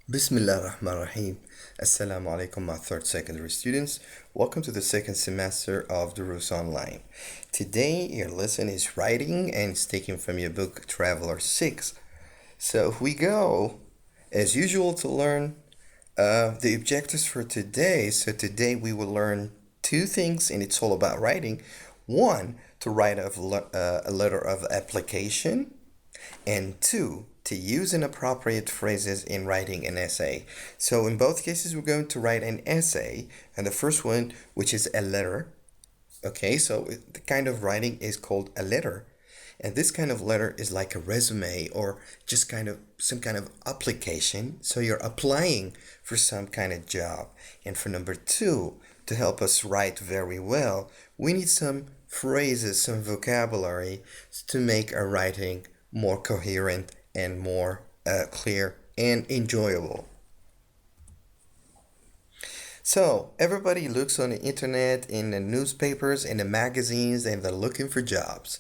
Bismillah ar-Rahman ar-Rahim. Assalamu alaikum, my third secondary students. Welcome to the second semester of Durus Online. Today, your lesson is writing and it's taken from your book Traveler 6. So, we go, as usual, to learn the objectives for today. So, today we will learn two things, and it's all about writing. One, to write a letter of application, and two, to use inappropriate phrases in writing an essay. So in both cases, we're going to write an essay, and the first one, which is a letter. Okay, so the kind of writing is called a letter. And this kind of letter is like a resume or just kind of some kind of application. So you're applying for some kind of job. And for number two, to help us write very well, we need some phrases, some vocabulary to make our writing more coherent and more clear and enjoyable. So everybody looks on the internet, in the newspapers, in the magazines, and they're looking for jobs.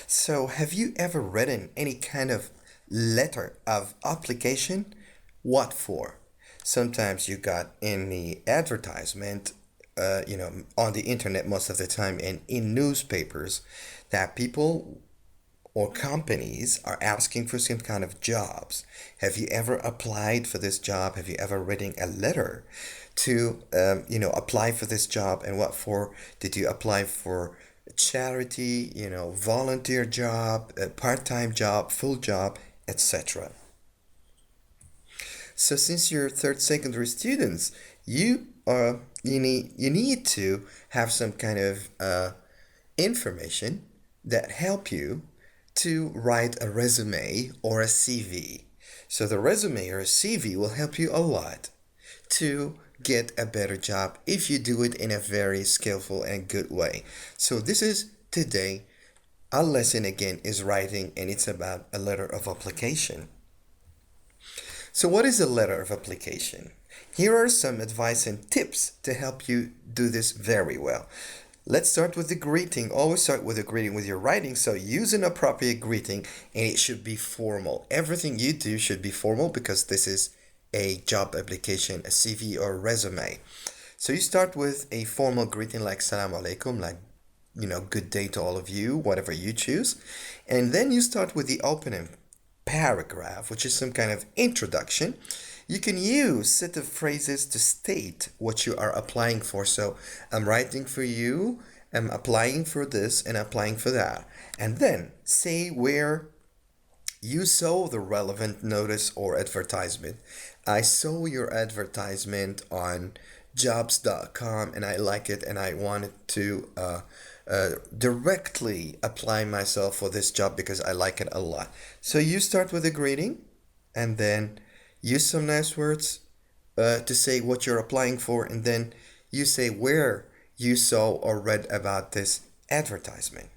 So have you ever written any kind of letter of application? What for? Sometimes you got in the advertisement, on the internet most of the time, and in newspapers, that people or companies are asking for some kind of jobs. Have you ever applied for this job? Have you ever written a letter to, apply for this job? And what for? Did you apply for charity, volunteer job, a part-time job, full job, etc.? So since you're third secondary students, you need to have some kind of information that help you to write a resume or a CV. So the resume or a CV will help you a lot to get a better job if you do it in a very skillful and good way. So this is today. Our lesson again is writing, and it's about a letter of application. So what is a letter of application? Here are some advice and tips to help you do this very well. Let's start with the greeting. Always start with a greeting with your writing. So use an appropriate greeting, and it should be formal. Everything you do should be formal because this is a job application, a CV or a resume. So you start with a formal greeting like Salam alaikum, like good day to all of you, whatever you choose. And then you start with the opening paragraph, which is some kind of introduction. You can use set of phrases to state what you are applying for. So I'm writing for you, I'm applying for this, and applying for that. And then say where you saw the relevant notice or advertisement. I saw your advertisement on jobs.com and I like it and I wanted to directly apply myself for this job because I like it a lot. So you start with a greeting and then use some nice words to say what you're applying for, and then you say where you saw or read about this advertisement.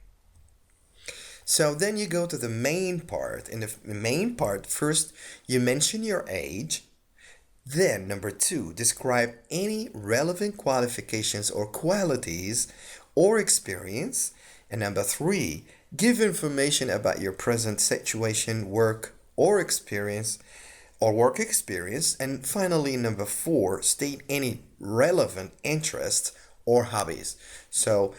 So then you go to the main part. In the main part, first you mention your age. Then, number two, describe any relevant qualifications or qualities or experience. And number three, give information about your present situation, work, or experience or work experience. And finally, number four, state any relevant interests or hobbies. So,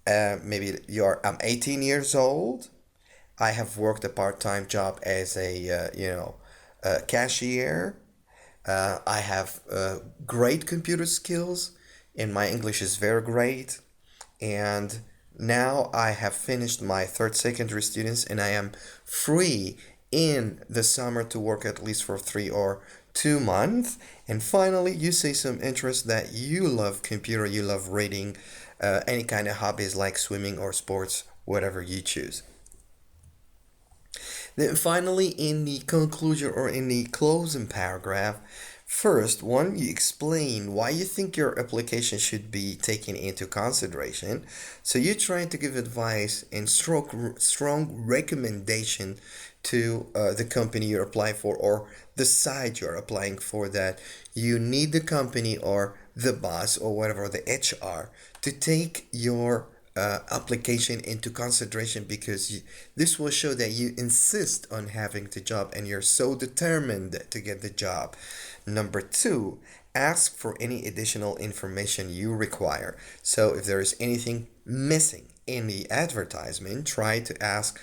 maybe I'm 18 years old. I have worked a part-time job as a cashier. I have great computer skills, and my English is very great. And now I have finished my third secondary students, and I am free in the summer to work at least for 3 or 2 months. And finally, you say some interest that you love computer, you love reading, any kind of hobbies like swimming or sports, whatever you choose. Then finally, in the conclusion or in the closing paragraph, first, one, you explain why you think your application should be taken into consideration. So you're trying to give advice and strong recommendation to the company you're applying for or the site you're applying for, that you need the company or the boss or whatever, the HR, to take your application into consideration because this will show that you insist on having the job and you're so determined to get the job. Number two, ask for any additional information you require. So if there is anything missing in the advertisement, try to ask,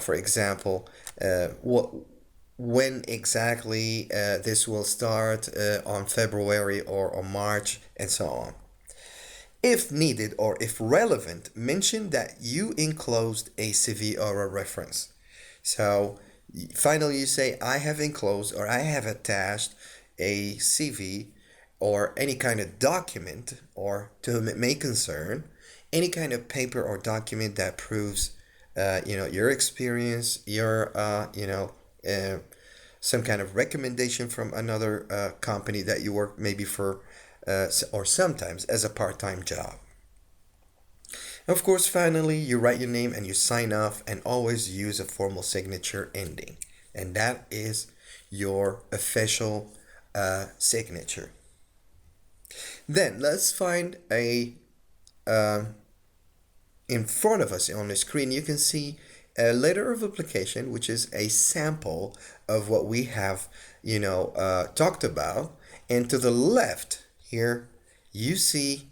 for example, what when exactly this will start on February or on March and so on. If needed or if relevant, mention that you enclosed a CV or a reference. So finally, you say, I have enclosed or I have attached a CV or any kind of document, or to whom it may concern, any kind of paper or document that proves, your experience, your, some kind of recommendation from another company that you work maybe for, or sometimes as a part-time job. Of course, finally, you write your name and you sign off and always use a formal signature ending. And that is your official signature. Then let's find in front of us on the screen, you can see a letter of application, which is a sample of what we have, talked about. And to the left here, you see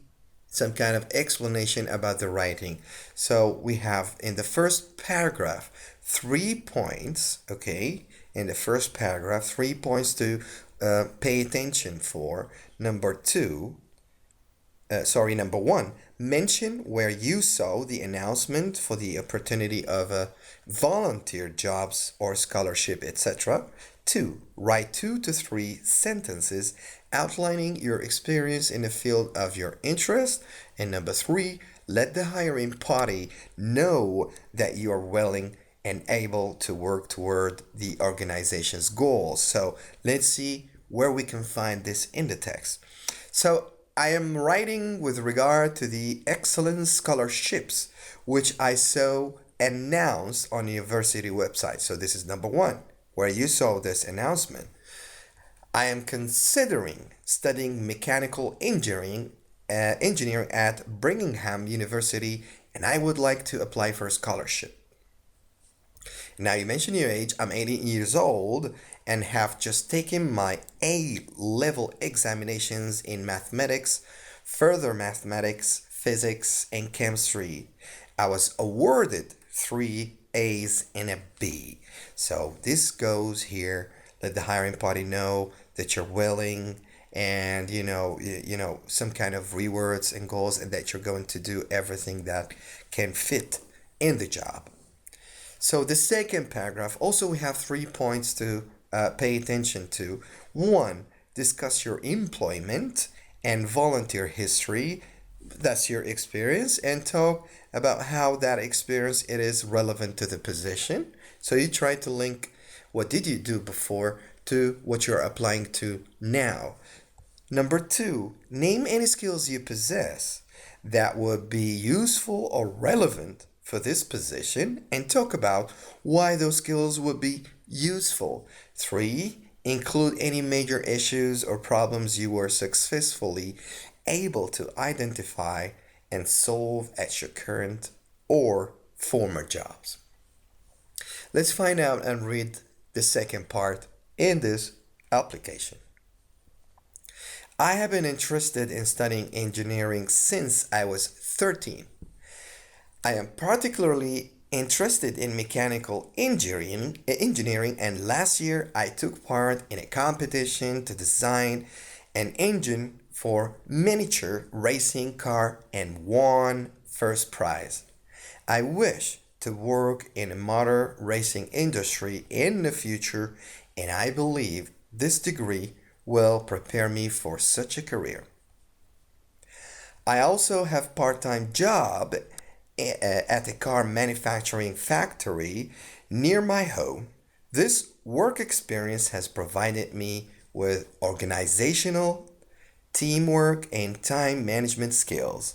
some kind of explanation about the writing. So we have in the first paragraph 3 points, okay? In the first paragraph, 3 points to pay attention for. Number one, mention where you saw the announcement for the opportunity of volunteer jobs or scholarship, etc. Two, write 2 to 3 sentences outlining your experience in the field of your interest. And number three, let the hiring party know that you are willing and able to work toward the organization's goals. So let's see where we can find this in the text. So I am writing with regard to the excellence scholarships which I saw announced on the university website. So this is number one, where you saw this announcement. I am considering studying mechanical engineering at Birmingham University, and I would like to apply for a scholarship. Now you mentioned your age. I'm 18 years old and have just taken my A-level examinations in mathematics, further mathematics, physics, and chemistry. I was awarded 3 A's and a B. So this goes here. Let the hiring party know that you're willing and some kind of rewards and goals, and that you're going to do everything that can fit in the job. So the second paragraph, also we have 3 points to pay attention to. One, discuss your employment and volunteer history. That's your experience, and talk about how that experience it is relevant to the position. So you try to link what did you do before to what you're applying to now. Number two, name any skills you possess that would be useful or relevant for this position, and talk about why those skills would be useful. Three, include any major issues or problems you were successfully able to identify and solve at your current or former jobs. Let's find out and read the second part in this application. I have been interested in studying engineering since I was 13. I am particularly interested in mechanical engineering, and last year I took part in a competition to design an engine for miniature racing car and won first prize. I wish to work in the motor racing industry in the future, and I believe this degree will prepare me for such a career. I also have part-time job at a car manufacturing factory near my home. This work experience has provided me with organizational, teamwork, and time management skills,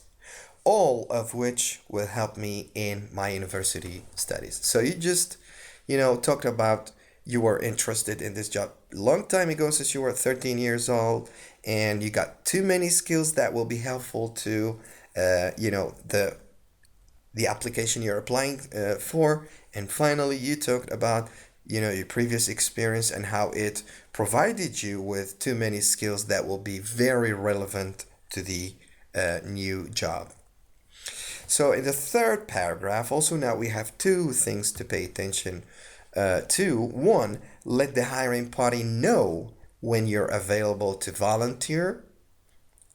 all of which will help me in my university studies. So you just, talked about you were interested in this job long time ago, since you were 13 years old, and you got too many skills that will be helpful to, the the application you're applying for, and finally you talked about your previous experience and how it provided you with too many skills that will be very relevant to the new job. So in the third paragraph, also now we have two things to pay attention to. One, let the hiring party know when you're available to volunteer.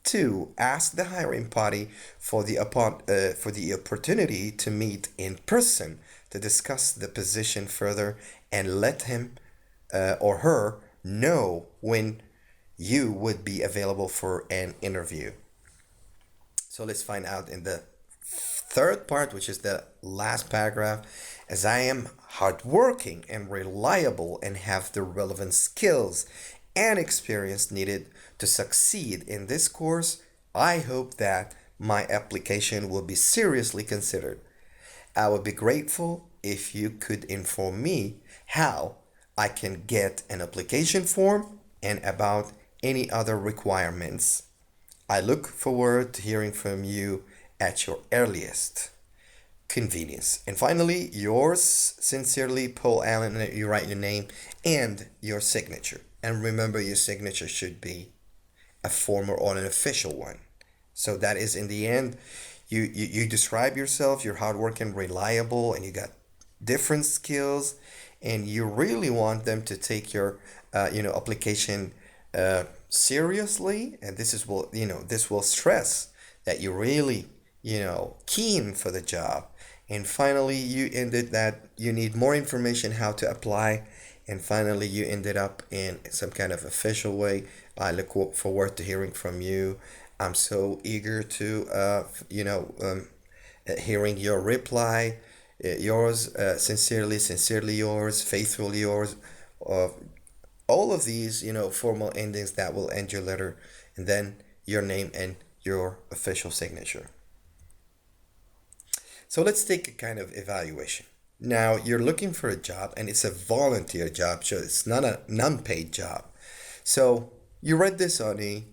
Two, ask the hiring party for the opportunity to meet in person to discuss the position further, and let him or her know when you would be available for an interview. So let's find out in the third part, which is the last paragraph. As I am hardworking and reliable and have the relevant skills and experience needed to succeed in this course, I hope that my application will be seriously considered. I would be grateful if you could inform me how I can get an application form and about any other requirements. I look forward to hearing from you at your earliest convenience. And finally, yours sincerely, Paul Allen. You write your name and your signature. And remember, your signature should be a formal or an official one. So that is in the end, you describe yourself, you're hardworking, reliable, and you got different skills, and you really want them to take your application seriously. And this will stress that you're really keen for the job. And finally, you ended that you need more information how to apply. And finally, you ended up in some kind of official way. I look forward to hearing from you. I'm so eager to, hearing your reply. Yours, sincerely yours, faithfully yours. Uh, all of these, formal endings that will end your letter, and then your name and your official signature. So let's take a kind of evaluation. Now, you're looking for a job and it's a volunteer job, so it's not a non-paid job. So you read this on a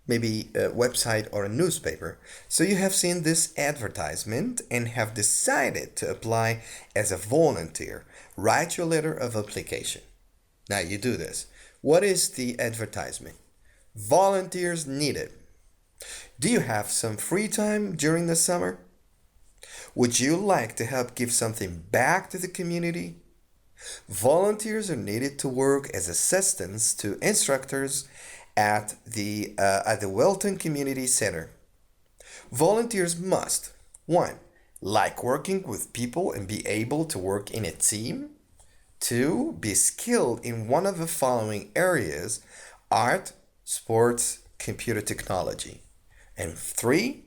maybe a website or a newspaper. So you have seen this advertisement and have decided to apply as a volunteer. Write your letter of application. Now you do this. What is the advertisement? Volunteers needed. Do you have some free time during the summer? Would you like to help give something back to the community? Volunteers are needed to work as assistants to instructors at the Welton Community Center. Volunteers must 1. Like working with people and be able to work in a team. 2. Be skilled in one of the following areas: art, sports, computer technology. And 3.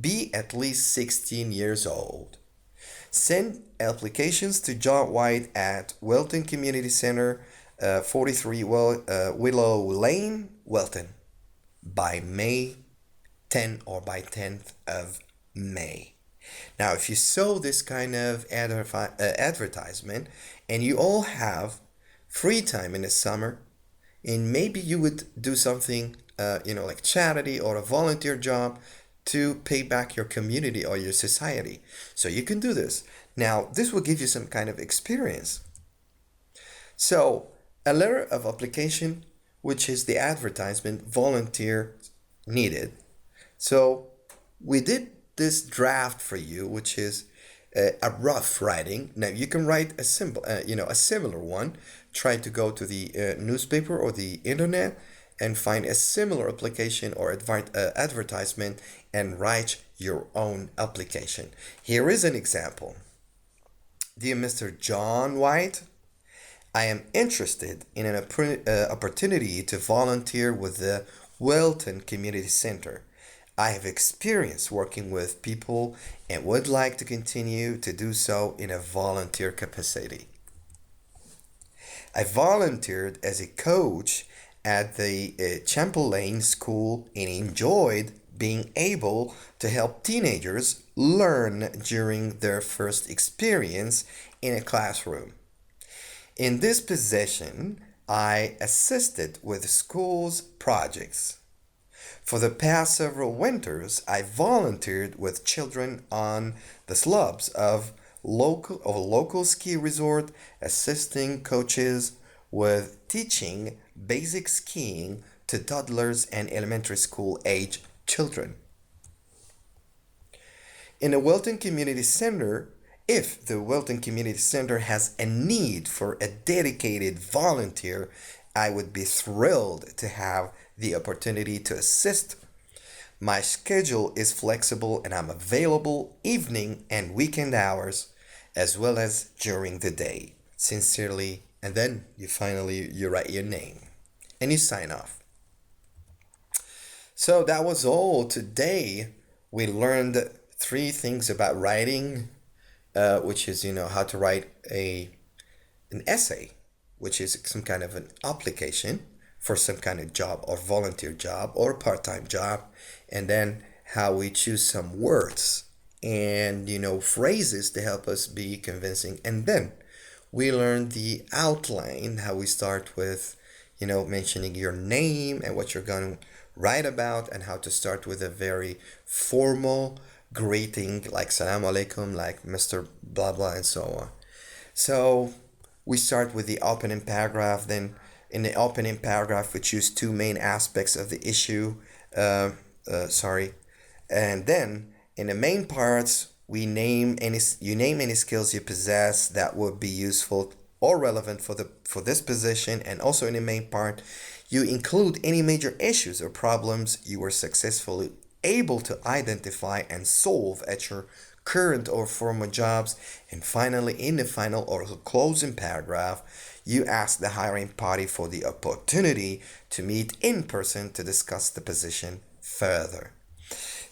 Be at least 16 years old. Send applications to John White at Welton Community Center, 43 Willow Lane, Welton, by May 10 or by 10th of May. Now, if you saw this kind of advertisement and you all have free time in the summer, and maybe you would do something, like charity or a volunteer job to pay back your community or your society. So you can do this. Now, this will give you some kind of experience. So, a letter of application, which is the advertisement, volunteer needed. So, we did this draft for you, which is a rough writing. Now, you can write a similar one. Try to go to the newspaper or the internet and find a similar application or advertisement and write your own application. Here is an example. Dear Mr. John White, I am interested in an opportunity to volunteer with the Welton Community Center. I have experience working with people and would like to continue to do so in a volunteer capacity. I volunteered as a coach at the Champlain School and enjoyed being able to help teenagers learn during their first experience in a classroom. In this position, I assisted with schools projects. For the past several winters, I volunteered with children on the slopes of a local ski resort, assisting coaches with teaching basic skiing to toddlers and elementary school age children. In a Wilton Community Center, if the Wilton Community Center has a need for a dedicated volunteer, I would be thrilled to have the opportunity to assist. My schedule is flexible and I'm available evening and weekend hours as well as during the day. Sincerely, and then you write your name and you sign off. So that was all today. We learned three things about writing, which is how to write an essay, which is some kind of an application for some kind of job or volunteer job or part-time job, and then how we choose some words and phrases to help us be convincing, and then we learn the outline, how we start with mentioning your name and what you're going to write about, and how to start with a very formal greeting like salam alaikum, like Mr. blah blah, and so on. So we start with the opening paragraph. Then in the opening paragraph, we choose two main aspects of the issue. Sorry, and then in the main parts, you name any skills you possess that would be useful or relevant for this position, and also in the main part, you include any major issues or problems you were successfully able to identify and solve at your current or former jobs. And finally, in the final or closing paragraph, you ask the hiring party for the opportunity to meet in person to discuss the position further.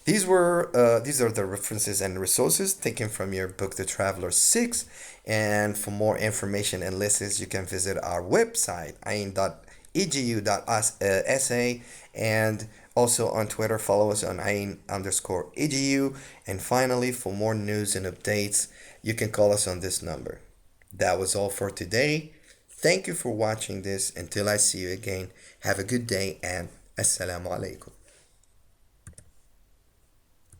These are the references and resources taken from your book, The Traveler 6. And for more information and lists, you can visit our website, ain.edu.sa, and also on Twitter, follow us on ain_edu. And finally, for more news and updates, you can call us on this number. That was all for today. Thank you for watching this. Until I see you again, have a good day and assalamu alaikum.